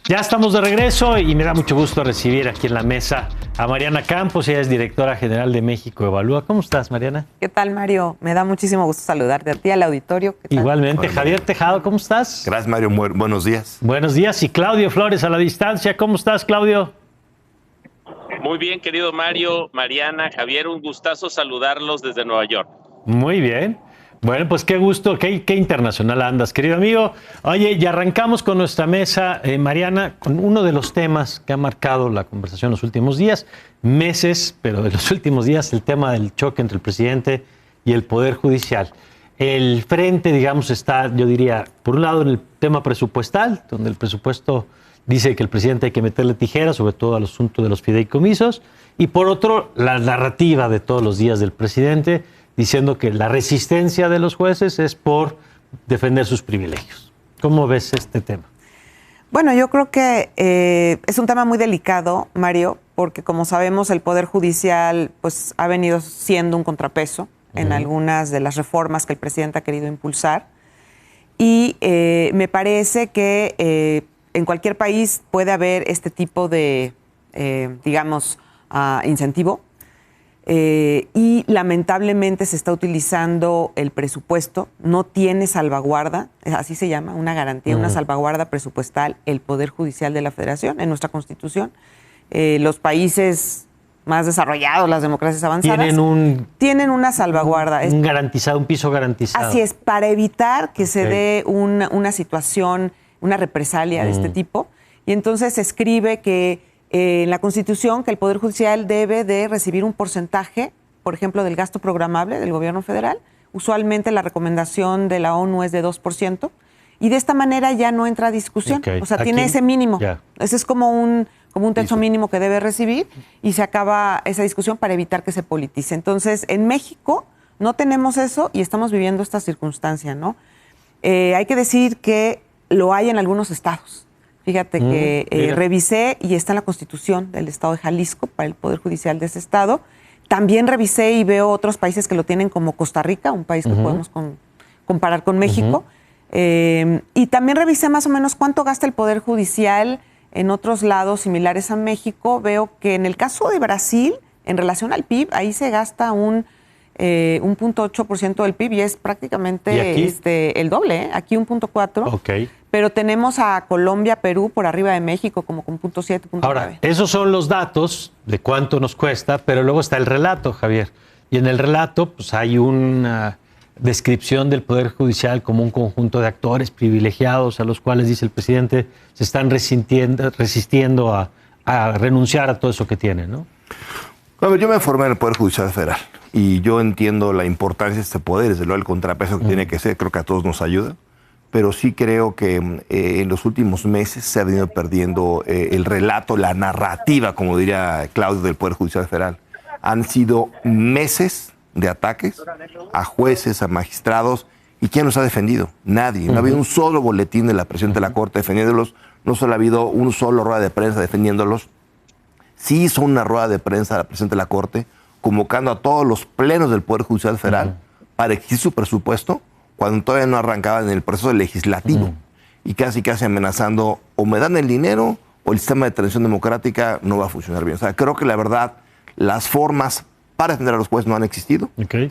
Ya estamos de regreso y me da mucho gusto recibir aquí en la mesa a Mariana Campos. Ella es directora general de México Evalúa. ¿Cómo estás, Mariana? ¿Qué tal, Mario? Me da muchísimo gusto saludarte a ti, al auditorio. ¿Qué tal? Igualmente. Javier Tejado, ¿cómo estás? Gracias, Mario. Buenos días. Buenos días. Y Claudio Flores a la distancia. ¿Cómo estás, Claudio? Muy bien, querido Mario, Mariana, Javier, un gustazo saludarlos desde Nueva York. Muy bien. Bueno, pues qué gusto, qué internacional andas, querido amigo. Oye, y arrancamos con nuestra mesa, Mariana, con uno de los temas que ha marcado la conversación los últimos días, meses, pero de los últimos días, el tema del choque entre el presidente y el Poder Judicial. El frente, digamos, está, yo diría, por un lado en el tema presupuestal, donde el presupuesto dice que el presidente hay que meterle tijeras, sobre todo al asunto de los fideicomisos, y por otro, la narrativa de todos los días del presidente, diciendo que la resistencia de los jueces es por defender sus privilegios. ¿Cómo ves este tema? Bueno, yo creo que es un tema muy delicado, Mario, porque como sabemos el Poder Judicial pues, ha venido siendo un contrapeso en algunas de las reformas que el presidente ha querido impulsar. Y me parece que en cualquier país puede haber este tipo de, digamos, incentivo. Y lamentablemente se está utilizando el presupuesto, no tiene salvaguarda, así se llama, una garantía, una salvaguarda presupuestal, el Poder Judicial de la Federación en nuestra Constitución. Los países más desarrollados, las democracias avanzadas, tienen una salvaguarda. Un garantizado, un piso garantizado. Así es, para evitar que se dé una situación, una represalia de este tipo. Y entonces se escribe que en la Constitución que el Poder Judicial debe de recibir un porcentaje, por ejemplo, del gasto programable del gobierno federal. Usualmente la recomendación de la ONU es de 2%, y de esta manera ya no entra a discusión. O sea, tiene ese mínimo. Ese es como un techo mínimo que debe recibir, y se acaba esa discusión para evitar que se politice. Entonces, en México no tenemos eso y estamos viviendo esta circunstancia, ¿no? Hay que decir que lo hay en algunos estados. Fíjate que revisé y está en la Constitución del Estado de Jalisco para el Poder Judicial de ese estado. También revisé y veo otros países que lo tienen, como Costa Rica, un país que podemos comparar con México. Y también revisé más o menos cuánto gasta el Poder Judicial en otros lados similares a México. Veo que en el caso de Brasil, en relación al PIB, ahí se gasta un 0.8% del PIB y es prácticamente el doble, aquí 1.4%. Okay. Pero tenemos a Colombia, Perú por arriba de México, como con 0.7, 0.9. Ahora, esos son los datos de cuánto nos cuesta, pero luego está el relato, Javier. Y en el relato pues hay una descripción del Poder Judicial como un conjunto de actores privilegiados a los cuales, dice el presidente, se están resistiendo a renunciar a todo eso que tienen, ¿no? A ver, yo me formé en el Poder Judicial Federal y yo entiendo la importancia de este poder, desde luego el contrapeso que tiene que ser, creo que a todos nos ayuda. Pero sí creo que en los últimos meses se ha venido perdiendo el relato, la narrativa, como diría Claudio, del Poder Judicial Federal. Han sido meses de ataques a jueces, a magistrados, ¿y quién los ha defendido? Nadie. No ha habido un solo boletín de la presidenta de la Corte defendiéndolos, no solo ha habido un solo rueda de prensa defendiéndolos. Sí hizo una rueda de prensa la presidenta de la Corte, convocando a todos los plenos del Poder Judicial Federal para exigir su presupuesto, cuando todavía no arrancaban en el proceso legislativo y casi amenazando, o me dan el dinero o el sistema de transición democrática no va a funcionar bien. O sea, creo que la verdad, las formas para defender a los jueces no han existido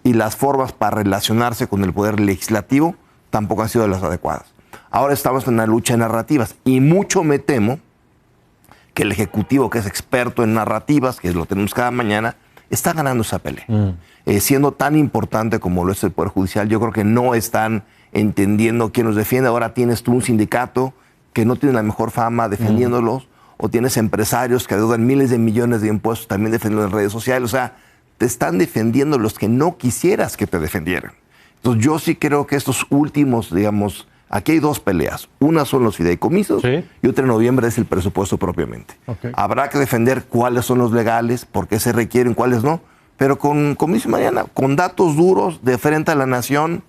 y las formas para relacionarse con el poder legislativo tampoco han sido las adecuadas. Ahora estamos en una lucha de narrativas y mucho me temo que el Ejecutivo, que es experto en narrativas, que lo tenemos cada mañana, está ganando esa pelea. Siendo tan importante como lo es el Poder Judicial, yo creo que no están entendiendo quién los defiende. Ahora tienes tú un sindicato que no tiene la mejor fama defendiéndolos, o tienes empresarios que adeudan miles de millones de impuestos también defendiendo en redes sociales. O sea, te están defendiendo los que no quisieras que te defendieran. Entonces yo sí creo que estos últimos, digamos, aquí hay dos peleas. Una son los fideicomisos y otra en noviembre es el presupuesto propiamente. Habrá que defender cuáles son los legales, por qué se requieren, cuáles no. Pero como dice Mariana, con datos duros de frente a la nación,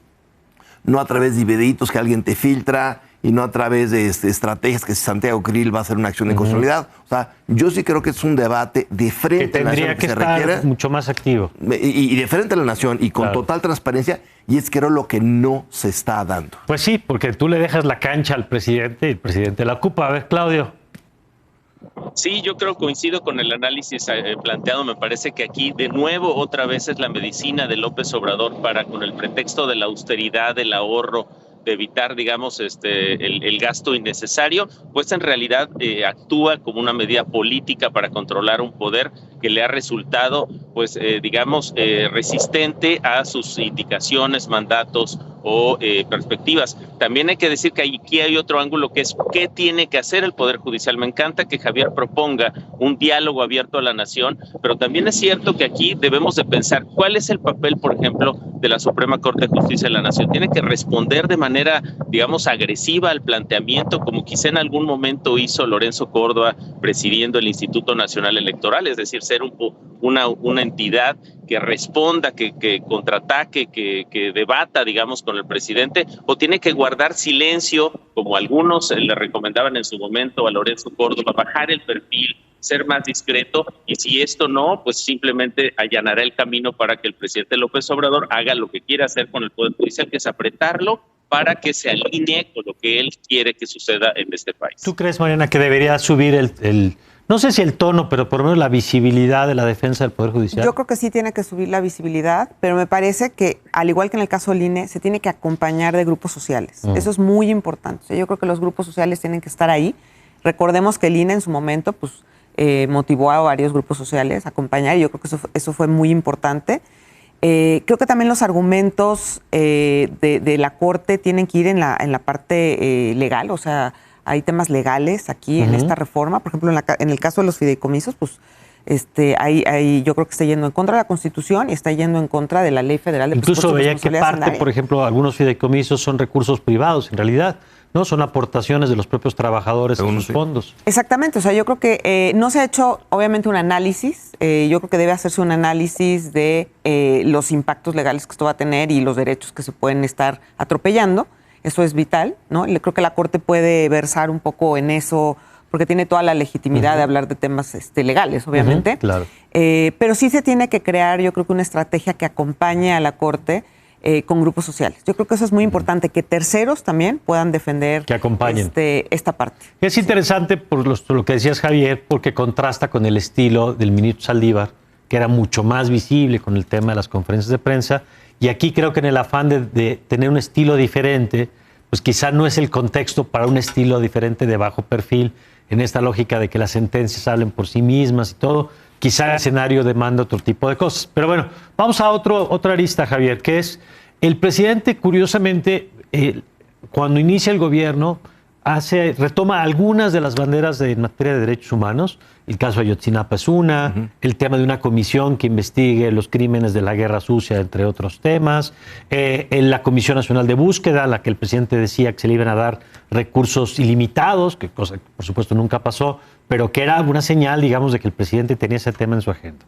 no a través de videitos que alguien te filtra y no a través de estrategias que Santiago Krill va a hacer una acción de inconstitucionalidad. O sea, yo sí creo que es un debate de frente a la nación que se requiere. Mucho más activo. Y de frente a la nación y con total transparencia, y es creo lo que no se está dando. Pues sí, porque tú le dejas la cancha al presidente y el presidente la ocupa. A ver, Claudio. Sí, yo creo, coincido con el análisis planteado. Me parece que aquí de nuevo otra vez es la medicina de López Obrador para, con el pretexto de la austeridad, del ahorro, de evitar, digamos, el gasto innecesario, pues en realidad actúa como una medida política para controlar un poder que le ha resultado, pues, digamos, resistente a sus indicaciones, mandatos o perspectivas. También hay que decir que aquí hay otro ángulo, que es qué tiene que hacer el Poder Judicial. Me encanta que Javier proponga un diálogo abierto a la nación, pero también es cierto que aquí debemos de pensar cuál es el papel, por ejemplo, de la Suprema Corte de Justicia de la Nación. Tiene que responder de manera, digamos, agresiva al planteamiento, como quizá en algún momento hizo Lorenzo Córdoba presidiendo el Instituto Nacional Electoral, es decir, ser una entidad que responda, que contraataque, que debata, digamos, con el presidente, o tiene que guardar silencio, como algunos le recomendaban en su momento a Lorenzo Córdoba, bajar el perfil, ser más discreto, y si esto no, pues simplemente allanará el camino para que el presidente López Obrador haga lo que quiera hacer con el Poder Judicial, que es apretarlo para que se alinee con lo que él quiere que suceda en este país. ¿Tú crees, Mariana, que debería subir no sé si el tono, pero por lo menos la visibilidad de la defensa del Poder Judicial? Yo creo que sí tiene que subir la visibilidad, pero me parece que, al igual que en el caso del INE, se tiene que acompañar de grupos sociales. Eso es muy importante. O sea, yo creo que los grupos sociales tienen que estar ahí. Recordemos que el INE en su momento, pues, motivó a varios grupos sociales a acompañar, y yo creo que eso fue muy importante. Creo que también los argumentos de la Corte tienen que ir en la parte legal, o sea, hay temas legales aquí en esta reforma. Por ejemplo, en el caso de los fideicomisos, pues yo creo que está yendo en contra de la Constitución y está yendo en contra de la Ley Federal de Incluso veía que parte, por ejemplo, algunos fideicomisos son recursos privados, en realidad, ¿no? Son aportaciones de los propios trabajadores a sus fondos. Exactamente, o sea, yo creo que no se ha hecho, obviamente, un análisis. Yo creo que debe hacerse un análisis de los impactos legales que esto va a tener y los derechos que se pueden estar atropellando. Eso es vital, ¿no? Creo que la Corte puede versar un poco en eso, porque tiene toda la legitimidad de hablar de temas legales, obviamente. Claro. Pero sí se tiene que crear, yo creo que una estrategia que acompañe a la Corte con grupos sociales. Yo creo que eso es muy importante, que terceros también puedan defender, que acompañen esta parte. Es interesante por lo que decías, Javier, porque contrasta con el estilo del ministro Saldívar, que era mucho más visible con el tema de las conferencias de prensa. Y aquí creo que en el afán de tener un estilo diferente, pues quizá no es el contexto para un estilo diferente de bajo perfil, en esta lógica de que las sentencias hablen por sí mismas y todo. Quizá el escenario demanda otro tipo de cosas. Pero bueno, vamos a otra arista, Javier, que es el presidente, curiosamente, cuando inicia el gobierno, retoma algunas de las banderas en materia de derechos humanos. El caso de Ayotzinapa es una, el tema de una comisión que investigue los crímenes de la guerra sucia, entre otros temas, en la Comisión Nacional de Búsqueda, a la que el presidente decía que se le iban a dar recursos ilimitados, que cosa que por supuesto nunca pasó, pero que era una señal, digamos, de que el presidente tenía ese tema en su agenda.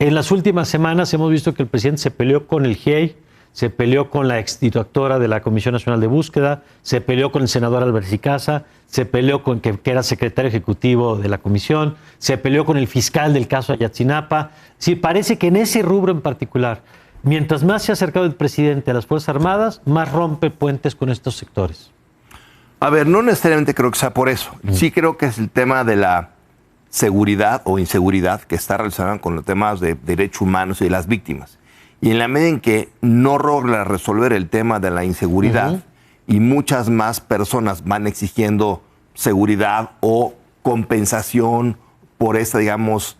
En las últimas semanas hemos visto que el presidente se peleó con el GIEI, se peleó con la exdirectora de la Comisión Nacional de Búsqueda, se peleó con el senador Álvarez y Casa, se peleó con que era secretario ejecutivo de la comisión, se peleó con el fiscal del caso Ayotzinapa. Sí, parece que en ese rubro en particular, mientras más se ha acercado el presidente a las Fuerzas Armadas, más rompe puentes con estos sectores. A ver, no necesariamente creo que sea por eso. Sí creo que es el tema de la seguridad o inseguridad que está relacionado con los temas de derechos humanos y de las víctimas. Y en la medida en que no logra resolver el tema de la inseguridad y muchas más personas van exigiendo seguridad o compensación por esta, digamos,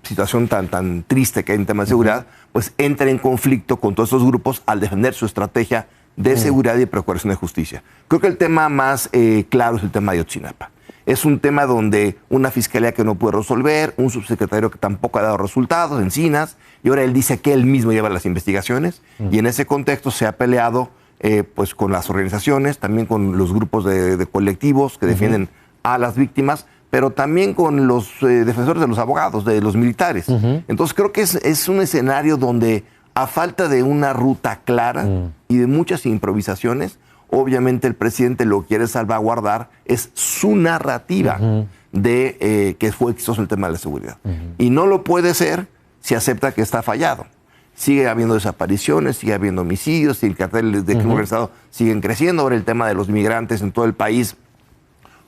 situación tan triste que hay en tema de seguridad, pues entra en conflicto con todos estos grupos al defender su estrategia de seguridad y procuración de justicia. Creo que el tema más claro es el tema de Ayotzinapa. Es un tema donde una fiscalía que no puede resolver, un subsecretario que tampoco ha dado resultados, Encinas, y ahora él dice que él mismo lleva las investigaciones, y en ese contexto se ha peleado pues con las organizaciones, también con los grupos de colectivos que defienden a las víctimas, pero también con los defensores de los abogados, de los militares. Entonces creo que es un escenario donde, a falta de una ruta clara y de muchas improvisaciones, obviamente el presidente lo que quiere salvaguardar es su narrativa de que fue exitoso el tema de la seguridad. Y no lo puede ser si acepta que está fallado. Sigue habiendo desapariciones, sigue habiendo homicidios, y el cartel de crimen organizado siguen creciendo. Ahora el tema de los migrantes en todo el país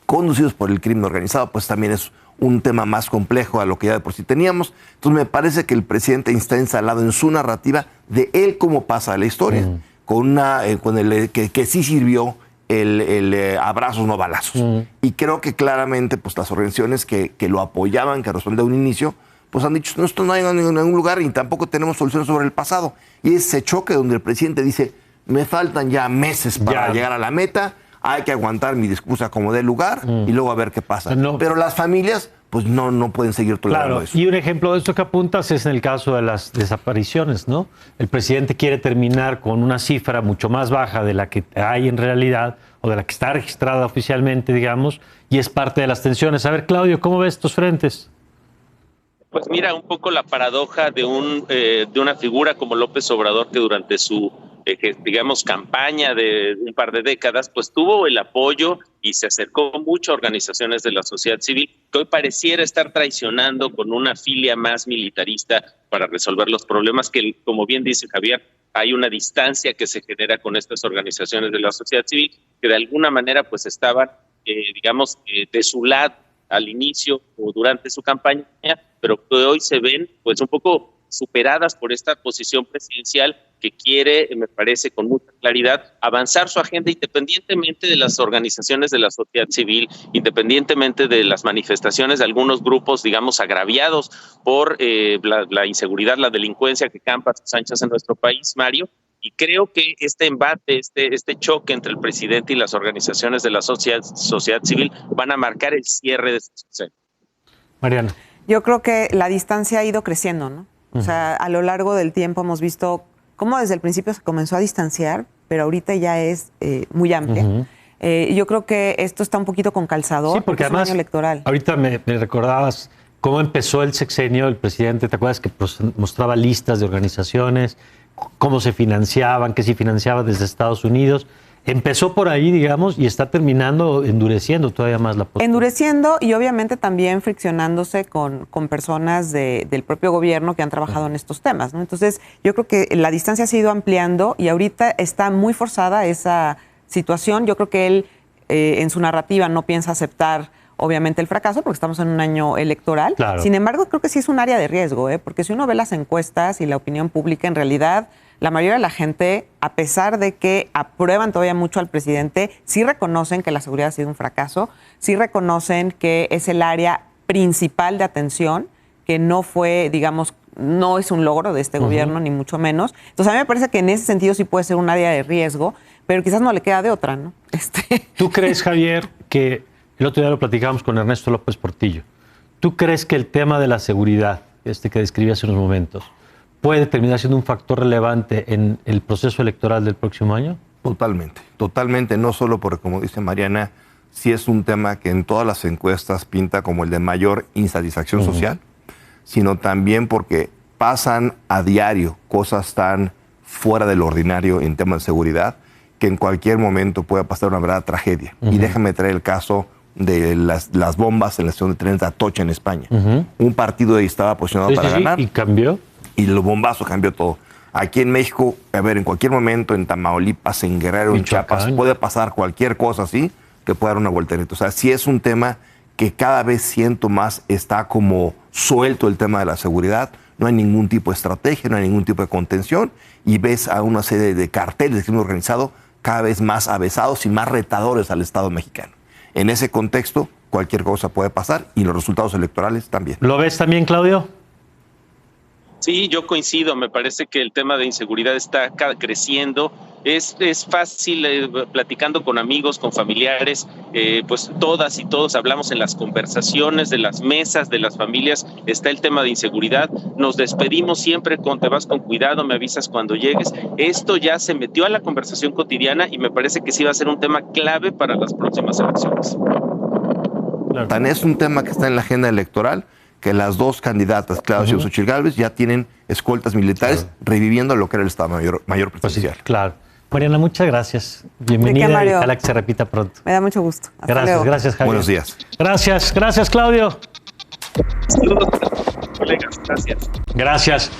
conducidos por el crimen organizado, pues también es un tema más complejo a lo que ya de por sí teníamos. Entonces me parece que el presidente está instalado en su narrativa de él cómo pasa la historia, con el que sí sirvió el abrazos no balazos. Y creo que claramente pues las organizaciones que lo apoyaban, que respondían de un inicio, pues han dicho, no, esto no hay en ningún lugar y tampoco tenemos soluciones sobre el pasado. Y ese choque donde el presidente dice, me faltan ya meses para llegar a la meta, hay que aguantar mi discurso como dé lugar y luego a ver qué pasa. Pero las familias pues no pueden seguir tolerando eso. Y un ejemplo de esto que apuntas es en el caso de las desapariciones, ¿no? El presidente quiere terminar con una cifra mucho más baja de la que hay en realidad o de la que está registrada oficialmente, digamos, y es parte de las tensiones. A ver, Claudio, ¿cómo ves estos frentes? Pues mira, un poco la paradoja de una figura como López Obrador, que durante su digamos, campaña de un par de décadas, pues tuvo el apoyo y se acercó mucho a organizaciones de la sociedad civil, que hoy pareciera estar traicionando con una filia más militarista para resolver los problemas que, como bien dice Javier, hay una distancia que se genera con estas organizaciones de la sociedad civil que de alguna manera pues estaban, digamos, de su lado al inicio o durante su campaña, pero que hoy se ven pues un poco superadas por esta posición presidencial que quiere, me parece con mucha claridad, avanzar su agenda independientemente de las organizaciones de la sociedad civil, independientemente de las manifestaciones de algunos grupos, digamos, agraviados por la inseguridad, la delincuencia que campa a sus anchas en nuestro país, Mario. Y creo que este embate, este choque entre el presidente y las organizaciones de la sociedad civil van a marcar el cierre de este sexenio. Mariana. Yo creo que la distancia ha ido creciendo, ¿no? O sea, a lo largo del tiempo hemos visto cómo desde el principio se comenzó a distanciar, pero ahorita ya es muy amplia. Yo creo que esto está un poquito con calzador, sí, porque es un además, año electoral. Ahorita me recordabas cómo empezó el sexenio, el presidente, ¿te acuerdas que mostraba listas de organizaciones, cómo se financiaban, qué se financiaba desde Estados Unidos? Empezó por ahí, digamos, y está terminando endureciendo todavía más la postura. Endureciendo y obviamente también friccionándose con personas del propio gobierno que han trabajado en estos temas, ¿no? Entonces, yo creo que la distancia se ha ido ampliando y ahorita está muy forzada esa situación. Yo creo que él, en su narrativa, no piensa aceptar, obviamente, el fracaso, porque estamos en un año electoral. Claro. Sin embargo, creo que sí es un área de riesgo, porque si uno ve las encuestas y la opinión pública, en realidad la mayoría de la gente, a pesar de que aprueban todavía mucho al presidente, sí reconocen que la seguridad ha sido un fracaso, sí reconocen que es el área principal de atención, que no fue, digamos, no es un logro de este gobierno, ni mucho menos. Entonces, a mí me parece que en ese sentido sí puede ser un área de riesgo, pero quizás no le queda de otra, ¿no? ¿Tú crees, Javier, que el otro día lo platicábamos con Ernesto López Portillo? ¿Tú crees que el tema de la seguridad, que describí hace unos momentos, puede terminar siendo un factor relevante en el proceso electoral del próximo año? Totalmente, no solo porque, como dice Mariana, sí es un tema que en todas las encuestas pinta como el de mayor insatisfacción social, sino también porque pasan a diario cosas tan fuera del ordinario en temas de seguridad que en cualquier momento puede pasar una verdadera tragedia. Y déjame traer el caso de las bombas en la estación de trenes de Atocha en España. Un partido ahí estaba posicionado para ganar. ¿Y cambió? Y el bombazo cambió todo. Aquí en México, a ver, en cualquier momento, en Tamaulipas, en Guerrero, en Chiapas, puede pasar cualquier cosa así que pueda dar una voltereta. O sea, sí es un tema que cada vez siento más está como suelto el tema de la seguridad. No hay ningún tipo de estrategia, no hay ningún tipo de contención. Y ves a una serie de carteles de crimen organizado cada vez más avesados y más retadores al Estado mexicano. En ese contexto, cualquier cosa puede pasar y los resultados electorales también. ¿Lo ves también, Claudio? Sí, yo coincido. Me parece que el tema de inseguridad está creciendo. Es fácil, platicando con amigos, con familiares, pues todas y todos hablamos en las conversaciones de las mesas, de las familias, está el tema de inseguridad. Nos despedimos siempre con te vas con cuidado, me avisas cuando llegues. Esto ya se metió a la conversación cotidiana y me parece que sí va a ser un tema clave para las próximas elecciones. Claro. Tan es un tema que está en la agenda electoral que las dos candidatas, Claudia y Xochitl Gálvez, ya tienen escoltas militares reviviendo lo que era el Estado Mayor presidencial. Pues sí, claro. Mariana, muchas gracias. Bienvenida y ojalá que se repita pronto. Me da mucho gusto. Hasta luego. Gracias, Javier. Buenos días. Gracias, Claudio. Saludos, colegas. Gracias. Gracias.